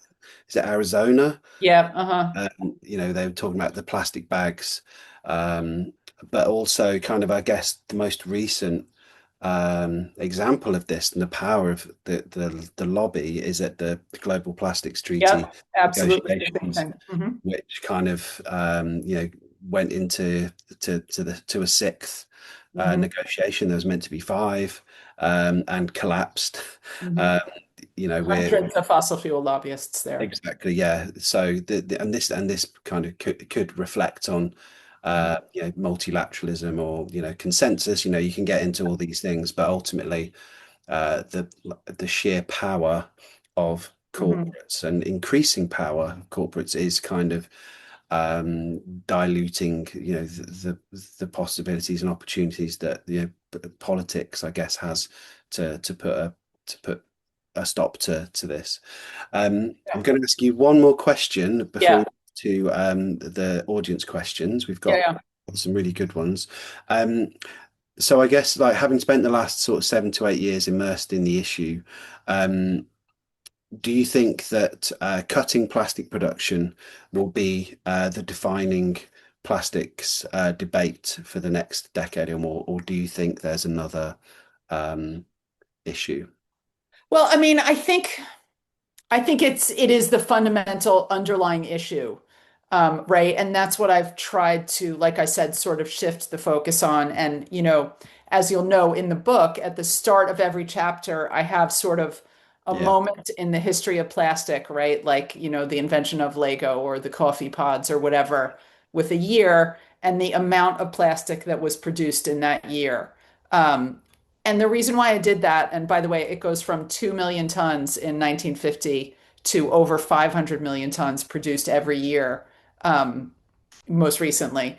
is it Arizona?
yeah, uh-huh.
They were talking about the plastic bags, um, but also kind of, I guess, the most recent example of this and the power of the lobby is at the Global Plastics Treaty
Yep, absolutely the same
negotiations,
thing. Hmm.
which kind of went into to a sixth
Hmm.
negotiation. There was meant to be five, and collapsed.
Hmm.
Um, we're
Hundreds of fossil fuel lobbyists there.
exactly, yeah. So and this kind of could reflect on multilateralism or consensus. You can get into all these things, but ultimately the sheer power of
Hmm.
corporates and increasing power of corporates is kind of diluting the possibilities and opportunities that politics, I guess, has to put a stop to this. I'm
Yeah,
going to ask you one more question before we
yeah,
move to the audience questions. We've
yeah,
got
yeah.
some really good ones. Um, so I guess, like, having spent the last sort of 7 to 8 years immersed in the issue, um, do you think that cutting plastic production will be the defining plastics debate for the next decade or more, or do you think there's another um, issue?
Well, I mean, I think it is the fundamental underlying issue, right? And that's what I've tried to, like I said, sort of shift the focus on. And as you'll know in the book, at the start of every chapter, I have sort of a
Yeah,
moment in the history of plastic, right? Like the invention of Lego or the coffee pods or whatever, with a year and the amount of plastic that was produced in that year. Um, and the reason why I did that, and by the way, it goes from 2 million tons in 1950 to over 500 million tons produced every year, most recently.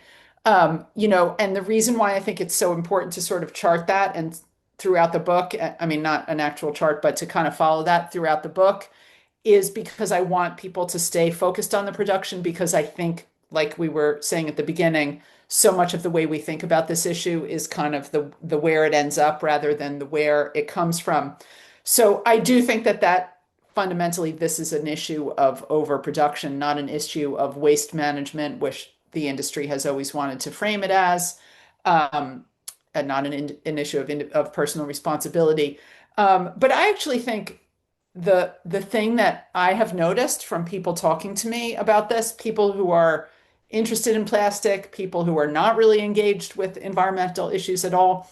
And the reason why I think it's so important to sort of chart that and throughout the book, I mean, not an actual chart, but to kind of follow that throughout the book is because I want people to stay focused on the production because I think, like we were saying at the beginning, so much of the way we think about this issue is kind of the where it ends up rather than the where it comes from. So I do think that fundamentally this is an issue of overproduction, not an issue of waste management, which the industry has always wanted to frame it as, um, and not an issue of personal responsibility. But I actually think the thing that I have noticed from people talking to me about this, people who are interested in plastic, people who are not really engaged with environmental issues at all,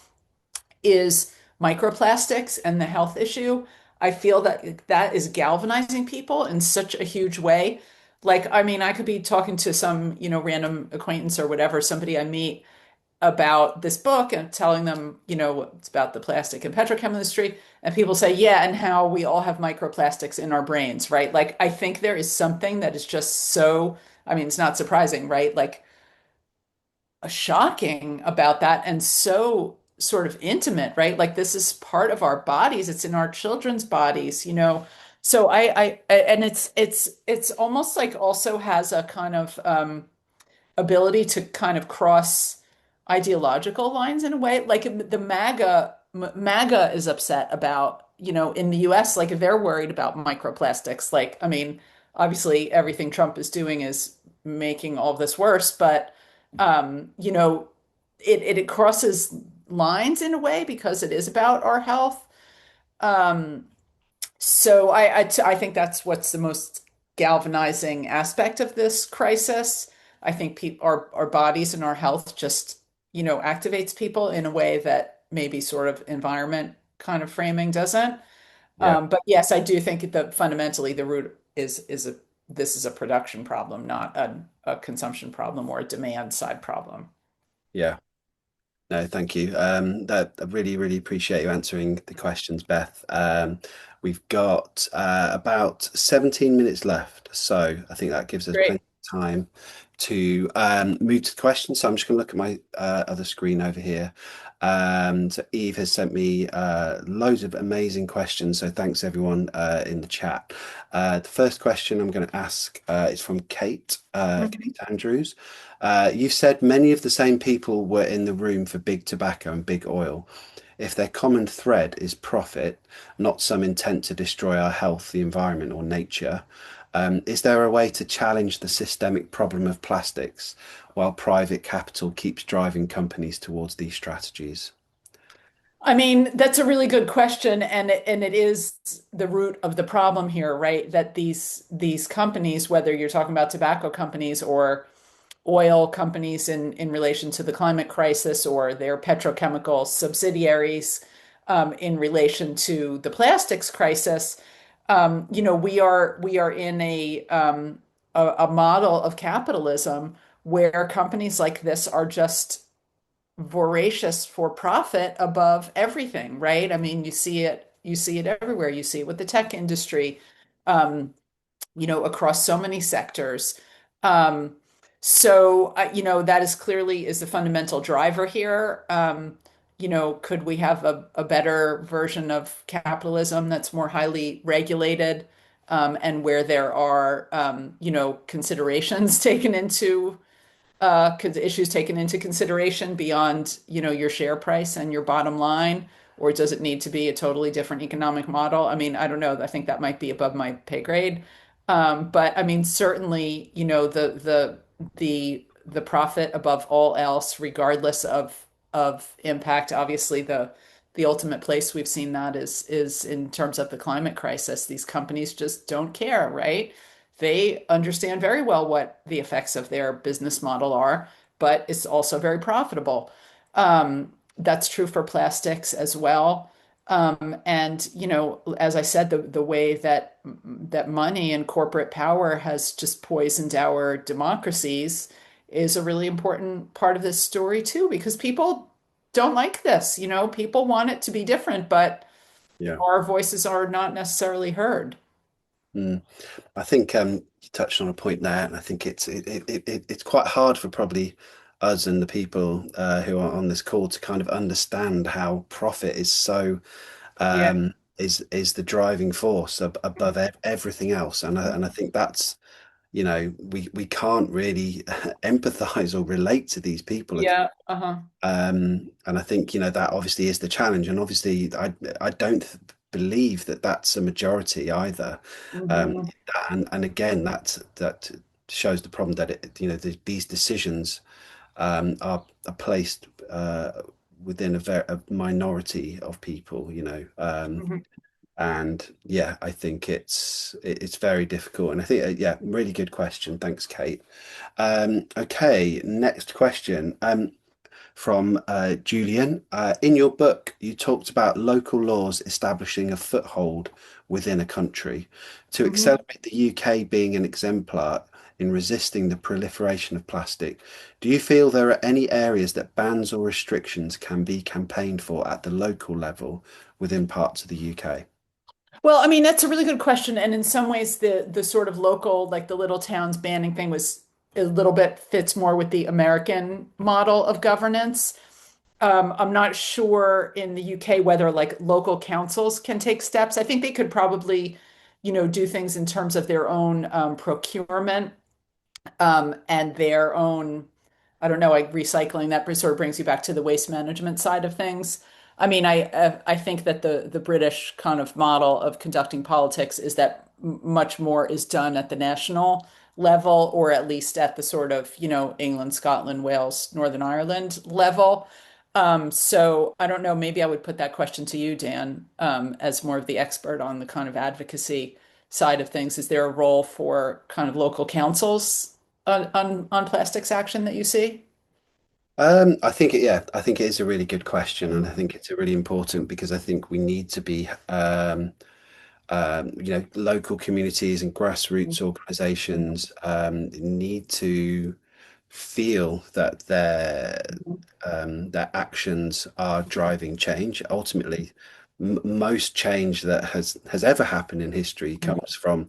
is microplastics and the health issue. I feel that that is galvanizing people in such a huge way. Like, I mean, I could be talking to some, random acquaintance or whatever, somebody I meet about this book and telling them, it's about the plastic and petrochem industry. And people say, yeah, and how we all have microplastics in our brains, right? Like, I think there is something that is just so, I mean, it's not surprising, right? Like, shocking about that and so sort of intimate, right? Like, this is part of our bodies, it's in our children's bodies. So and it's almost like also has a kind of, ability to kind of cross ideological lines in a way. Like the MAGA is upset about, in the US, like if they're worried about microplastics, like, I mean, obviously everything Trump is doing is making all of this worse, but, it crosses lines in a way because it is about our health. Um, so I think that's what's the most galvanizing aspect of this crisis. I think our bodies and our health just, activates people in a way that maybe sort of environment kind of framing doesn't.
Yeah.
But yes, I do think that fundamentally the root is a this is a production problem, not a consumption problem or a demand side problem.
Yeah. No, thank you. That I really, really appreciate you answering the questions, Beth. We've got about 17 minutes left, so I think that gives us
Great.
plenty of time to move to the questions. So I'm just going to look at my other screen over here. So Eve has sent me loads of amazing questions. So thanks everyone in the chat. The first question I'm going to ask is from Kate,
Mhm.
Kate Andrews. You said many of the same people were in the room for big tobacco and big oil. If their common thread is profit, not some intent to destroy our health, the environment, or nature, is there a way to challenge the systemic problem of plastics while private capital keeps driving companies towards these strategies?
I mean, that's a really good question, and it is the root of the problem here, right? That these companies, whether you're talking about tobacco companies or oil companies in relation to the climate crisis or their petrochemical subsidiaries in relation to the plastics crisis, we are in a model of capitalism where companies like this are just voracious for profit above everything, right? I mean, you see it everywhere. You see it with the tech industry, um, across so many sectors. Um, so that is clearly is the fundamental driver here. Could we have a better version of capitalism that's more highly regulated, and where there are, considerations taken into issues taken into consideration beyond, your share price and your bottom line, or does it need to be a totally different economic model? I mean, I don't know. I think that might be above my pay grade. But I mean, certainly, the profit above all else, regardless of impact. Obviously, the ultimate place we've seen that is in terms of the climate crisis. These companies just don't care, right? They understand very well what the effects of their business model are, but it's also very profitable. That's true for plastics as well. And as I said, the way that money and corporate power has just poisoned our democracies is a really important part of this story too, because people don't like this. People want it to be different, but
Yeah.
our voices are not necessarily heard.
Mm. I think you touched on a point there, and I think it's quite hard for probably us and the people who are on this call to kind of understand how profit is so
Yeah.
is the driving force above everything else. And I think that's, we can't really empathize or relate to these people at
Yeah. Uh-huh.
and I think, that obviously is the challenge. And obviously, I don't believe that that's a majority either. Um,
Hmm.
and again, that shows the problem that these decisions are placed within a minority of people.
Hmm.
And yeah, I think it's very difficult. And I think yeah, really good question. Thanks, Kate. Okay, next question. From Julian. In your book, you talked about local laws establishing a foothold within a country. To
Hmm.
accelerate the UK being an exemplar in resisting the proliferation of plastic, do you feel there are any areas that bans or restrictions can be campaigned for at the local level within parts of the UK?
Well, I mean, that's a really good question. And in some ways, the sort of local, like the little towns banning thing was a little bit fits more with the American model of governance. I'm not sure in the UK whether like local councils can take steps. I think they could probably, do things in terms of their own procurement and their own, I don't know, like recycling. That sort of brings you back to the waste management side of things. I mean, I think that the British kind of model of conducting politics is that much more is done at the national level, or at least at the sort of, England, Scotland, Wales, Northern Ireland level. So I don't know, maybe I would put that question to you, Dan, as more of the expert on the kind of advocacy side of things. Is there a role for kind of local councils on plastics action that you see?
I think it is a really good question, and I think it's a really important because I think we need to be local communities and grassroots organizations need to feel that their actions are driving change. Ultimately, most change that has ever happened in history comes from,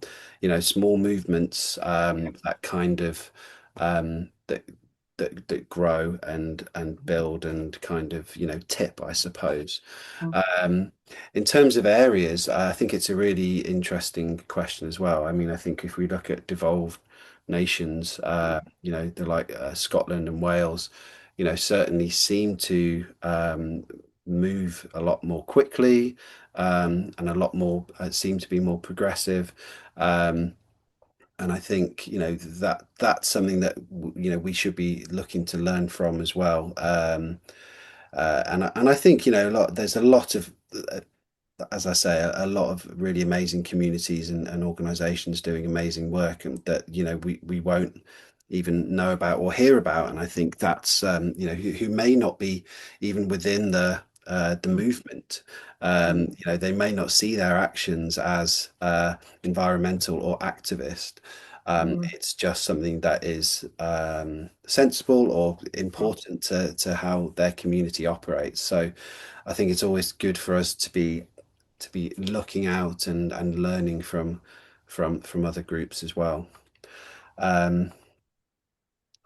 small movements that kind of that grow and build and kind of tip, I suppose. Um, in terms of areas, I think it's a really interesting question as well. I mean, I think if we look at devolved nations, the like Scotland and Wales, certainly seem to move a lot more quickly and a lot more seem to be more progressive. Um, and I think that that's something that we should be looking to learn from as well. And I think there's a lot of as I say, a lot of really amazing communities and organizations doing amazing work and that, we won't even know about or hear about. And I think that's, who may not be even within the movement. They may not see their actions as environmental or activist. It's just something that is sensible or important to how their community operates. So I think it's always good for us to be looking out and learning from other groups as well. Um,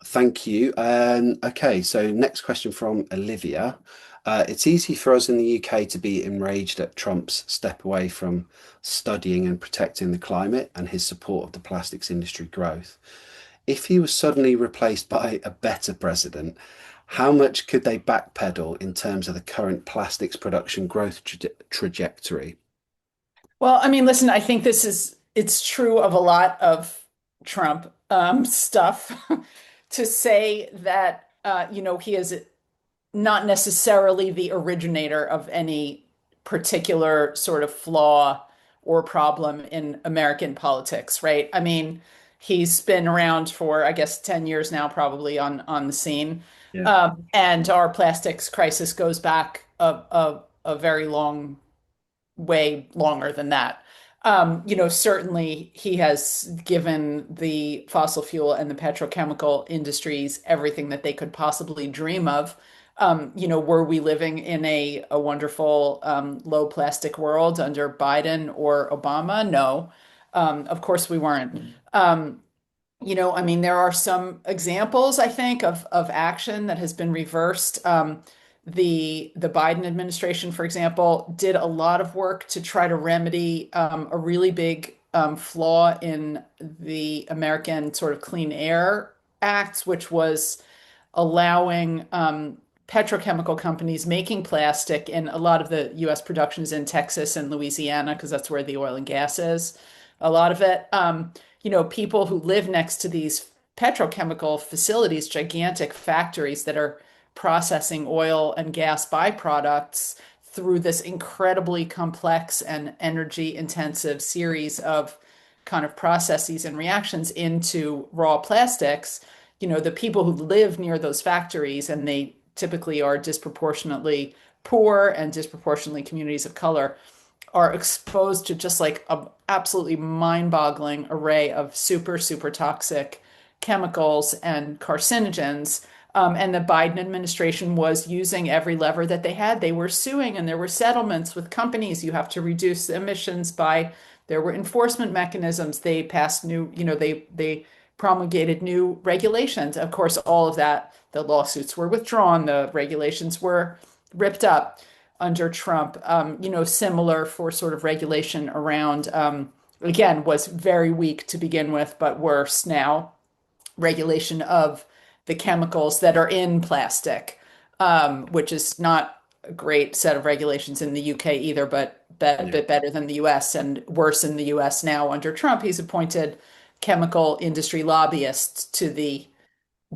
Thank you. Okay, so next question from Olivia. It's easy for us in the UK to be enraged at Trump's step away from studying and protecting the climate and his support of the plastics industry growth. If he was suddenly replaced by a better president, how much could they backpedal in terms of the current plastics production growth trajectory?
Well, I mean, listen, I think it's true of a lot of Trump stuff to say that, he is not necessarily the originator of any particular sort of flaw or problem in American politics, right? I mean, he's been around for, I guess, 10 years now, probably on the scene.
Yeah.
And our plastics crisis goes back a very long way longer than that. Certainly he has given the fossil fuel and the petrochemical industries everything that they could possibly dream of. Were we living in a wonderful low plastic world under Biden or Obama? No, of course we weren't. I mean, there are some examples, I think, of action that has been reversed. The Biden administration, for example, did a lot of work to try to remedy a really big flaw in the American sort of Clean Air Act, which was allowing petrochemical companies making plastic, and a lot of the U.S. production is in Texas and Louisiana because that's where the oil and gas is. A lot of it, people who live next to these petrochemical facilities, gigantic factories that are processing oil and gas byproducts through this incredibly complex and energy intensive series of kind of processes and reactions into raw plastics. The people who live near those factories, and they typically are disproportionately poor and disproportionately communities of color, are exposed to just like a absolutely mind-boggling array of super, super toxic chemicals and carcinogens. And the Biden administration was using every lever that they had. They were suing, and there were settlements with companies. You have to reduce emissions by, there were enforcement mechanisms. They passed new, they promulgated new regulations. Of course, all of that, the lawsuits were withdrawn, the regulations were ripped up under Trump. Similar for sort of regulation around, again, was very weak to begin with, but worse now, regulation of the chemicals that are in plastic, which is not a great set of regulations in the UK either, but a
Yeah,
bit better than the US and worse in the US now under Trump. He's appointed chemical industry lobbyists to the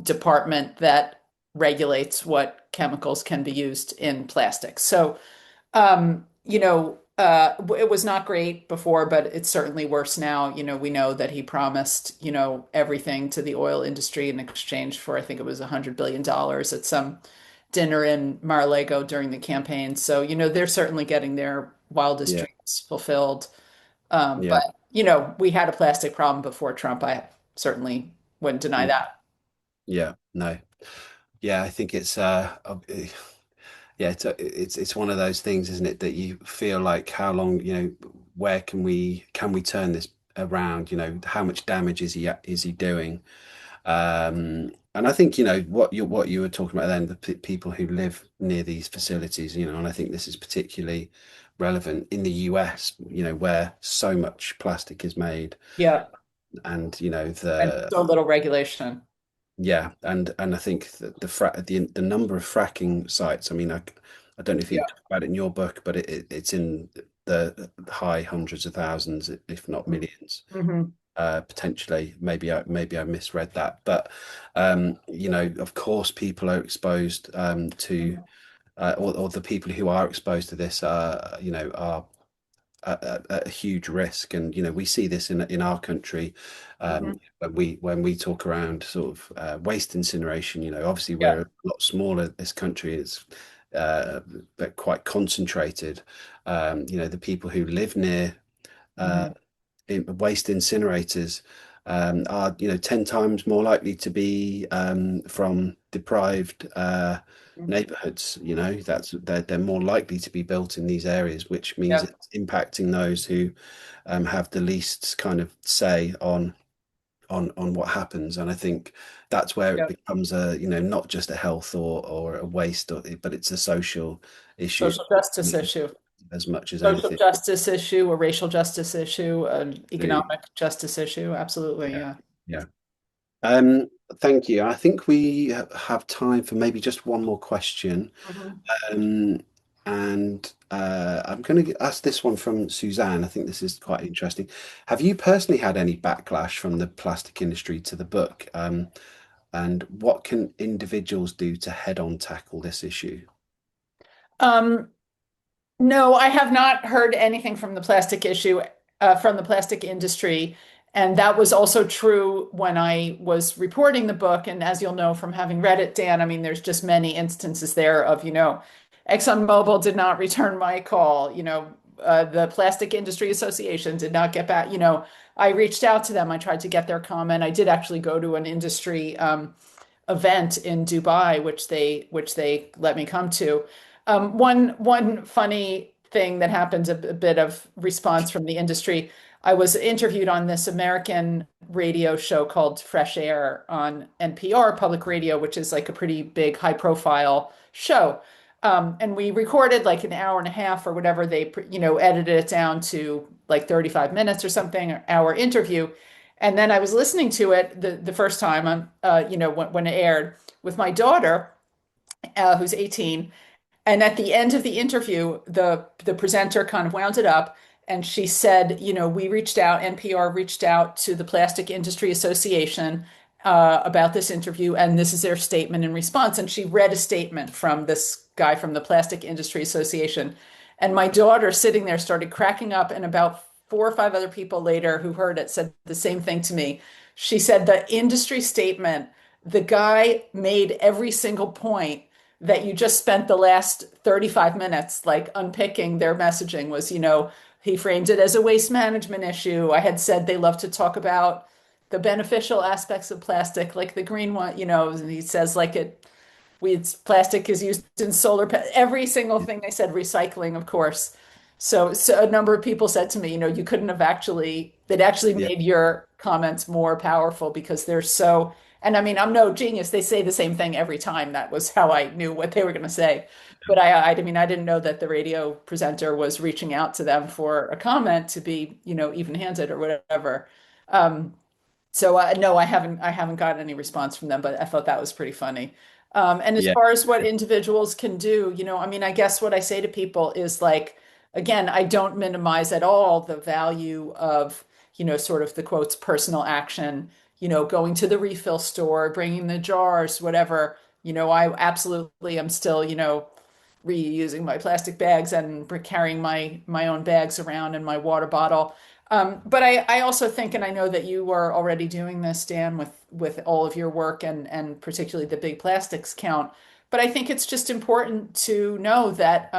department that regulates what chemicals can be used in plastics. So, it was not great before, but it's certainly worse now. We know that he promised, everything to the oil industry in exchange for, I think it was $100 billion at some dinner in Mar-a-Lago during the campaign. So, they're certainly getting their wildest
yeah,
dreams fulfilled.
yeah,
But, we had a plastic problem before Trump. I certainly wouldn't deny
yeah,
that.
yeah. No, yeah. I think it's yeah, it's one of those things, isn't it, that you feel like how long, where can we turn this around? How much damage is he doing? And I think what you were talking about then, the people who live near these facilities, and I think this is particularly relevant in the US, where so much plastic is made,
Yeah.
and
And
the
so little regulation.
yeah, and I think that the number of fracking sites. I mean, I don't know if you
Yeah.
talk about it in your book, but it's in the high hundreds of thousands, if not millions,
Mm-hmm.
potentially. Maybe I misread that, but of course, people are exposed to, or the people who are exposed to this are a huge risk. And we see this in our country,
Mm-hmm.
when we talk around sort of waste incineration. Obviously
Yeah.
we're a lot smaller. This country is but quite concentrated. The people who live near uh,
Mm-hmm.
waste incinerators are 10 times more likely to be from deprived neighborhoods. They're more likely to be built in these areas, which means
Yeah.
it's impacting those who have the least kind of say on what happens. And I think that's where it
Yeah.
becomes not just a health or a waste, but it's a social issue
Social justice issue.
as much as
Social
anything.
justice issue, a racial justice issue, an
Absolutely.
economic justice issue. Absolutely.
Yeah.
Yeah.
Yeah. Um, Thank you. I think we have time for maybe just one more question.
Mhm.
Um, and I'm going to ask this one from Suzanne. I think this is quite interesting. Have you personally had any backlash from the plastic industry to the book? And what can individuals do to head on tackle this issue?
Um, No, I have not heard anything from the plastic issue, from the plastic industry. And that was also true when I was reporting the book. And as you'll know from having read it, Dan, I mean, there's just many instances there of, ExxonMobil did not return my call. The Plastic Industry Association did not get back. I reached out to them. I tried to get their comment. I did actually go to an industry event in Dubai, which they let me come to. One funny thing that happened, a bit of response from the industry. I was interviewed on this American radio show called Fresh Air on NPR public radio, which is like a pretty big, high profile show. And we recorded like an hour and a half or whatever. They, edited it down to like 35 minutes or something, our interview. And then I was listening to it the first time on, when it aired with my daughter, who's 18. And at the end of the interview, the presenter kind of wound it up and she said, we reached out, NPR reached out to the Plastic Industry Association about this interview, and this is their statement in response. And she read a statement from this guy from the Plastic Industry Association. And my daughter sitting there started cracking up, and about four or five other people later who heard it said the same thing to me. She said the industry statement, the guy made every single point that you just spent the last 35 minutes like unpicking their messaging was, he framed it as a waste management issue. I had said they love to talk about the beneficial aspects of plastic, like the green one, and he says like plastic is used in every single thing they said, recycling, of course. So a number of people said to me, you couldn't have that actually
Yeah.
made your comments more powerful because they're so, and I mean, I'm no genius. They say the same thing every time. That was how I knew what they were going to say. But I mean, I didn't know that the radio presenter was reaching out to them for a comment to be, even-handed or whatever. Um, so no, I haven't gotten any response from them, but I thought that was pretty funny. And as
Yeah.
far as what individuals can do, I mean, I guess what I say to people is like, again, I don't minimize at all the value of, sort of the quotes personal action, going to the refill store, bringing the jars, whatever. I absolutely am still, reusing my plastic bags and carrying my own bags around and my water bottle. But I also think, and I know that you are already doing this, Dan, with all of your work and particularly the big plastics count. But I think it's just important to know that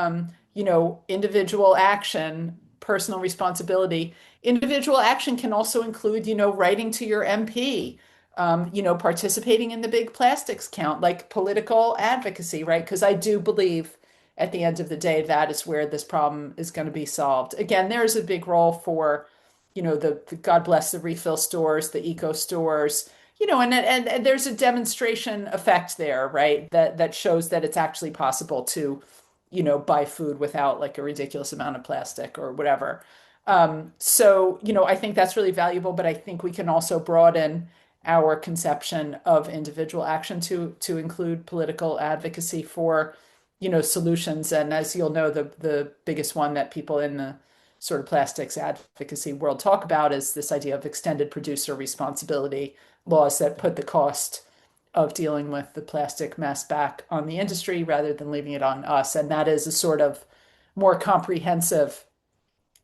individual action, personal responsibility, individual action can also include, writing to your MP, participating in the big plastics count, like political advocacy, right? Because I do believe at the end of the day, that is where this problem is going to be solved. Again, there's a big role for, the God bless the refill stores, the eco stores, and there's a demonstration effect there, right? That shows that it's actually possible to, buy food without like a ridiculous amount of plastic or whatever. So, I think that's really valuable, but I think we can also broaden our conception of individual action to include political advocacy for, solutions. And as you'll know, the biggest one that people in the sort of plastics advocacy world talk about is this idea of extended producer responsibility laws that put the cost of dealing with the plastic mess back on the industry rather than leaving it on us. And that is a sort of more comprehensive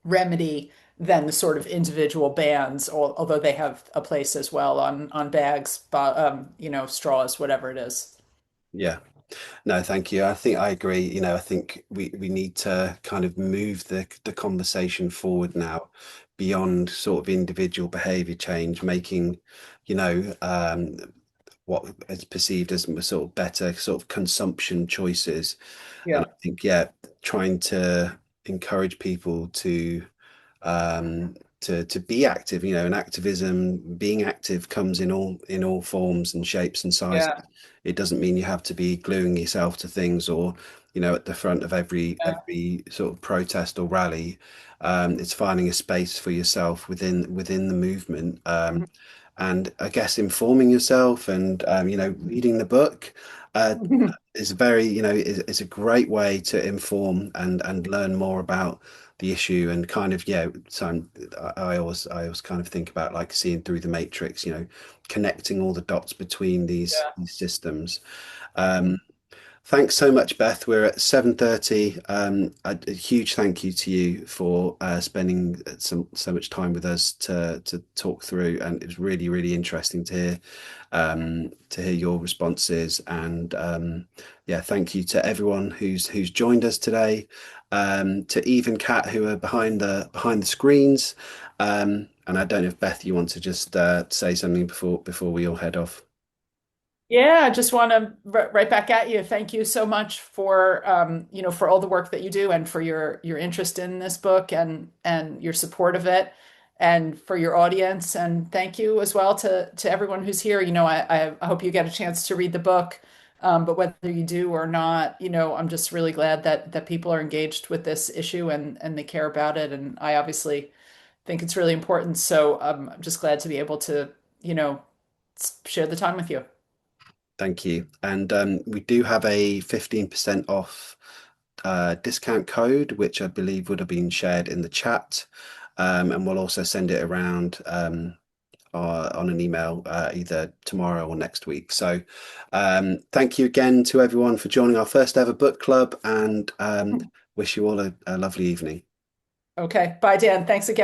remedy than the sort of individual bans, although they have a place as well on bags, straws, whatever it is.
Yeah. No, thank you. I think I agree. I think we need to kind of move the conversation forward now beyond sort of individual behavior change, making, you know, um, what is perceived as sort of better sort of consumption choices. And
Yeah,
I think, yeah, trying to encourage people to be active, and activism, being active comes in all forms and shapes and sizes.
yeah,
It doesn't mean you have to be gluing yourself to things or, at the front of every
yeah.
every sort of protest or rally. It's finding a space for yourself within the movement. And I guess informing yourself and reading the book uh, is very is a great way to inform and learn more about the issue and kind of so I always kind of think about like seeing through the matrix, connecting all the dots between these systems. um Thanks so much, Beth. We're at 7:30. A huge thank you to you for spending so much time with us to talk through, and it was really, really interesting to hear your responses. And yeah, thank you to everyone who's joined us today, to Eve and Kat who are behind the screens. And I don't know if Beth, you want to just say something before we all head off.
Yeah, I just want to right back at you. Thank you so much for for all the work that you do and for your interest in this book and your support of it. and for your audience. And thank you as well to everyone who's here. I hope you get a chance to read the book. But whether you do or not, I'm just really glad that people are engaged with this issue and they care about it. And I obviously think it's really important. So I'm just glad to be able to, you know, share the time with you.
Thank you. And we do have a 15% off discount code, which I believe would have been shared in the chat. And we'll also send it around on an email either tomorrow or next week. So thank you again to everyone for joining our first ever book club, and wish you all a lovely evening.
Okay. Bye, Dan. Thanks again.